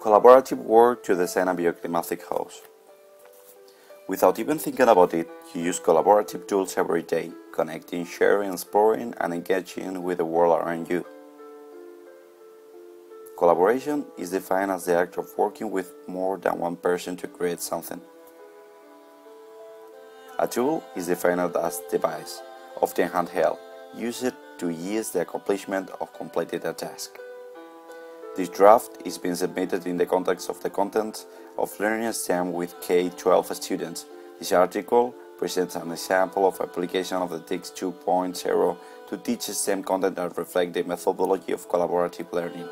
Collaborative work to design a bioclimatic house. Without even thinking about it, you use collaborative tools every day, connecting, sharing, exploring, and engaging with the world around you. Collaboration is defined as the act of working with more than one person to create something. A tool is defined as a device, often handheld, used to ease the accomplishment of completed a task. This draft is being submitted in the context of the content of Learning STEM with K-12 students. This article presents an example of application of the TICs 2.0 to teach STEM content that reflect the methodology of collaborative learning.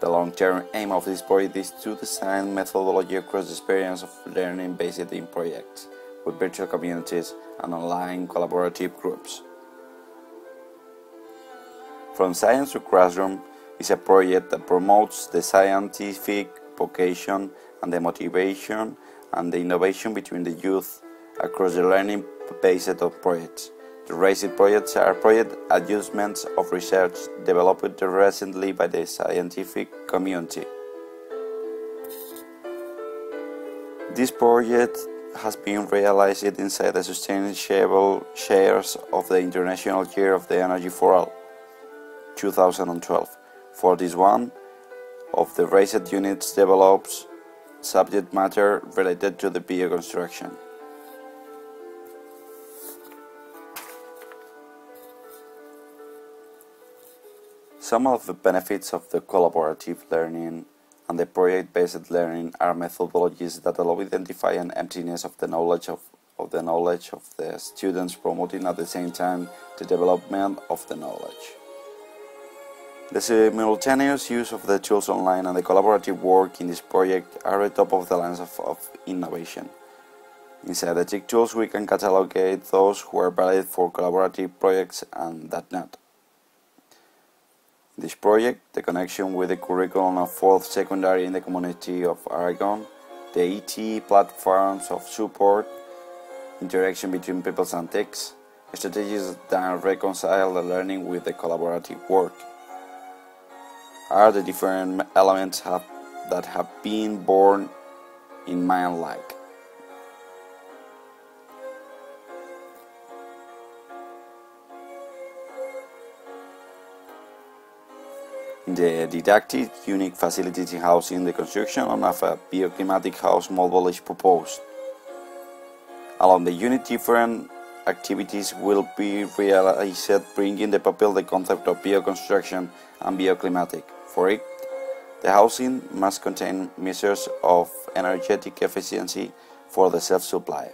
The long-term aim of this project is to design methodology across the experience of learning based in projects, with virtual communities and online collaborative groups. From Science to Classroom is a project that promotes the scientific vocation and the motivation and the innovation between the youth across the learning based on projects. The RAISED projects are project adjustments of research developed recently by the scientific community. This project has been realized inside the sustainable shares of the International Year of the Energy for All, 2012. For this one of the RAISED units develops subject matter related to the bioconstruction. Some of the benefits of the collaborative learning and the project-based learning are methodologies that allow identify an emptiness of the knowledge of the students, promoting at the same time the development of the knowledge. The simultaneous use of the tools online and the collaborative work in this project are at the top of the lines of innovation. Inside the TIC tools we can catalogate those who are valid for collaborative projects and that not. In this project, the connection with the curriculum of 4th secondary in the community of Aragon, the ET platforms of support, interaction between peoples and TICs, strategies that reconcile the learning with the collaborative work, are the different elements that have been born in mind-like. The didactic unique facilities in housing, the construction of a bioclimatic house model is proposed. Along the unit, different activities will be realized, bringing the pupil the concept of bioconstruction and bioclimatic. For it, the housing must contain measures of energetic efficiency for the self-supply.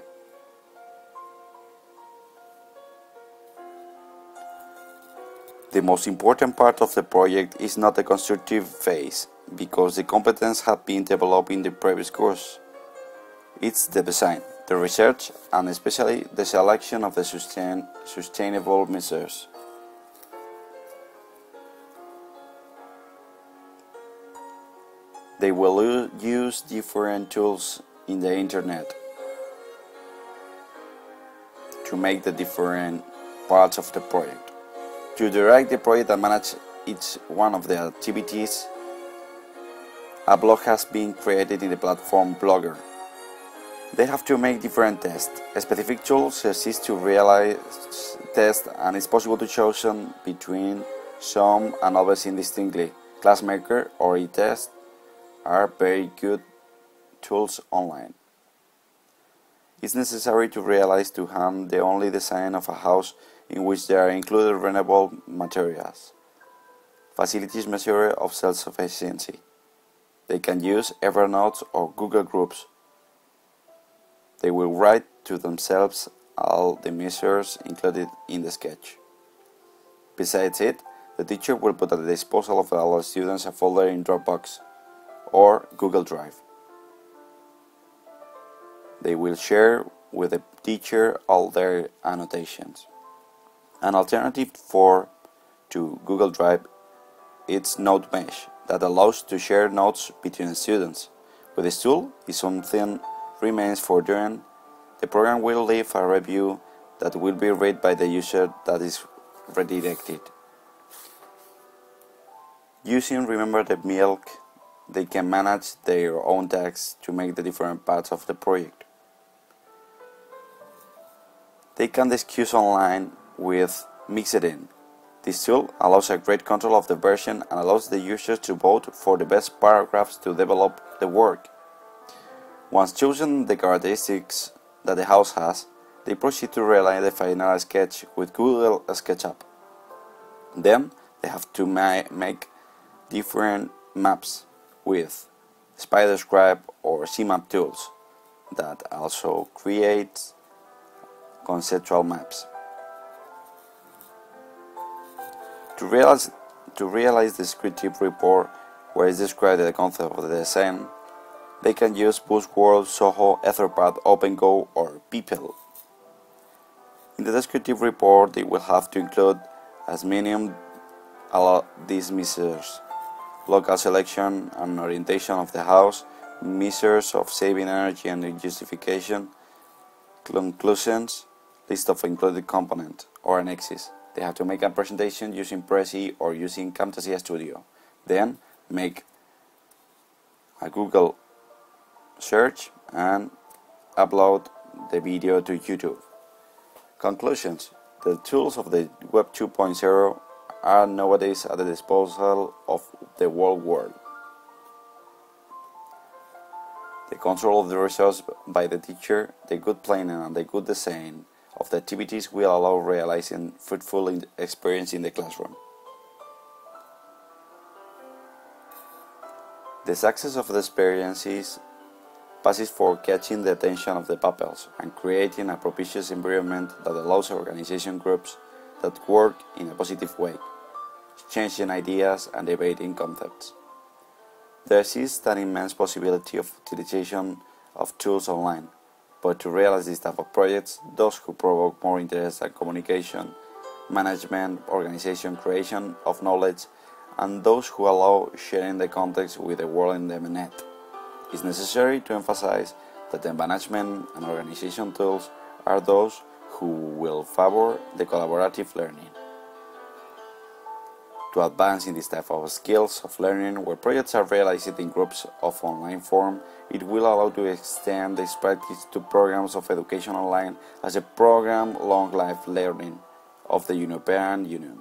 The most important part of the project is not the constructive phase, because the competence had been developed in the previous course. It's the design, the research, and especially the selection of the sustainable measures. They will use different tools in the internet to make the different parts of the project. To direct the project and manage each one of the activities, a blog has been created in the platform Blogger. They have to make different tests. Specific tools exist to realize tests, and it's possible to choose between some and others indistinctly. Classmaker or eTest are very good tools online. It's necessary to realize to hand the only design of a house in which there are included renewable materials. Facilities measure of self-sufficiency. They can use Evernote or Google Groups. They will write to themselves all the measures included in the sketch. Besides it, the teacher will put at the disposal of all students a folder in Dropbox or Google Drive. They will share with the teacher all their annotations. An alternative to Google Drive is Note Mesh, that allows to share notes between students. With this tool, if something remains for doing, the program will leave a review that will be read by the user that is redirected. Using Remember the Milk they can manage their own tasks to make the different parts of the project. They can discuss online with Mixedin. This tool allows a great control of the version and allows the users to vote for the best paragraphs to develop the work. Once chosen the characteristics that the house has, they proceed to realize the final sketch with Google SketchUp. Then they have to make different maps with SpiderScribe or CMap tools that also create conceptual maps. To realize the descriptive report where is described the concept of the design, they can use Buzzword, Soho, Etherpad, OpenGo, or People. In the descriptive report, they will have to include as minimum these measures: local selection and orientation of the house, measures of saving energy and justification, conclusions, list of included components, or annexes. They have to make a presentation using Prezi or using Camtasia Studio. Then make a Google search and upload the video to YouTube. Conclusions. The tools of the Web 2.0 are nowadays at the disposal of the whole world. The control of the results by the teacher, the good planning and the good design of the activities will allow realizing fruitful experience in the classroom. The success of the experiences passes for catching the attention of the pupils and creating a propitious environment that allows organization groups that work in a positive way, exchanging ideas and debating concepts. There exists an immense possibility of utilization of tools online, but to realize this type of projects, those who provoke more interest and communication, management, organization, creation of knowledge, and those who allow sharing the context with the world in the net. It's necessary to emphasize that the management and organization tools are those who will favor the collaborative learning. To advance in this type of skills of learning, where projects are realized in groups of online form, it will allow to extend this practice to programs of education online as a program long life learning of the European Union.